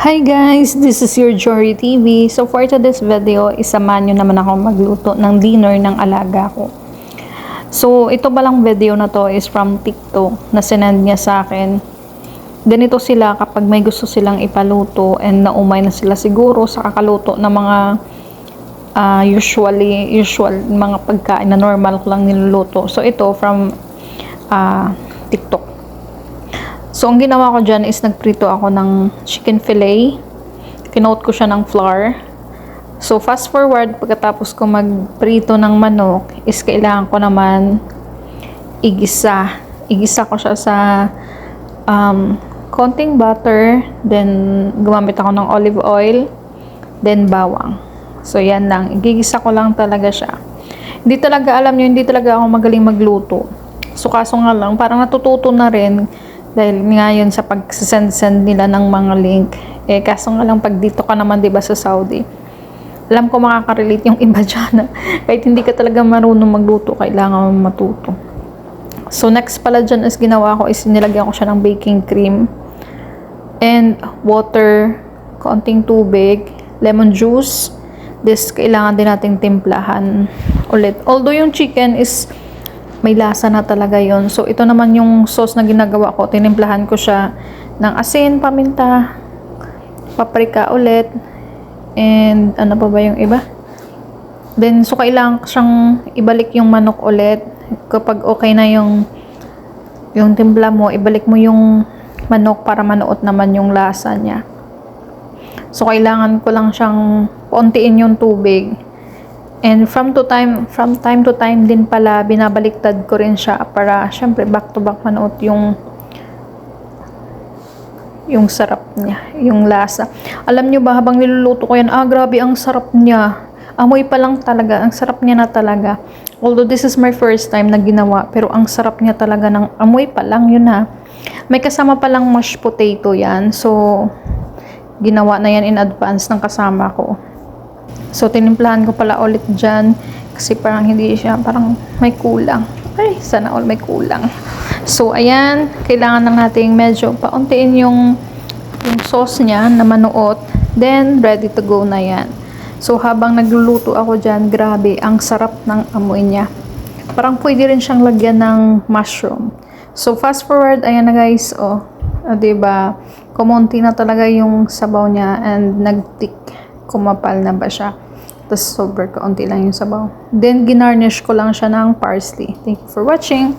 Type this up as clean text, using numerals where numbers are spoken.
Hi guys, this is your Jory TV. So for today's video, isamahan nyo naman ako magluto ng dinner ng alaga ko. So ito palang video na to is from TikTok na sinend niya sa akin. Ganito sila kapag may gusto silang ipaluto and naumay na sila siguro sa kakaluto ng mga usual mga pagkain na normal ko lang niluluto. So ito from TikTok. So, ang ginawa ko dyan is nagprito ako ng chicken fillet. Kinoat ko siya ng flour. So, fast forward, pagkatapos ko magprito ng manok, is kailangan ko naman igisa. Igisa ko siya sa konting butter. Then, gumamit ako ng olive oil. Then, bawang. So, yan lang. Igigisa ko lang talaga siya. Hindi talaga, alam nyo, hindi talaga ako magaling magluto. So, kaso nga lang, parang natututo na rin. Dahil ngayon sa pag-send nila ng mga link, kaso nga lang pag dito ka naman 'di ba sa Saudi, alam ko makaka-relate yung iba dyan. Kahit hindi ka talaga marunong magluto, kailangan mo matuto. So next pala dyan is ginawa ko is nilagyan ko siya ng baking cream and water, konting tubig, lemon juice. This kailangan din nating timplahan ulit. Although yung chicken is may lasa na talaga yon. So, ito naman yung sauce na ginagawa ko. Tinimplahan ko siya ng asin, paminta, paprika ulit, and ano pa ba yung iba? Then, so, kailangan siyang ibalik yung manok ulit. Kapag okay na yung timpla mo, ibalik mo yung manok para manuot naman yung lasa niya. So, kailangan ko lang siyang pauntiin yung tubig. And from time to time din pala, binabaliktad ko rin siya para syempre back to back manuot yung sarap niya, yung lasa. Alam nyo ba, habang niluluto ko yan, grabe ang sarap niya. Amoy pa lang talaga, ang sarap niya na talaga. Although this is my first time na ginawa, pero ang sarap niya talaga ng amoy pa lang, yun ha. May kasama palang mashed potato yan. So, ginawa na yan in advance ng kasama ko. So, tinimplahan ko pala ulit dyan kasi parang hindi siya, parang may kulang. Ay, sana all may kulang. So, ayan, kailangan lang natin medyo pauntiin yung sauce niya na manuot. Then, ready to go na yan. So, habang nagluluto ako dyan, grabe, ang sarap ng amoy niya. Parang pwede rin siyang lagyan ng mushroom. So, fast forward, ayan na guys, diba, kumonti na talaga yung sabaw niya and nagtik. Kumapal na ba siya. Tapos sobrang kaunti lang yung sabaw. Then, ginarnish ko lang siya ng parsley. Thank you for watching.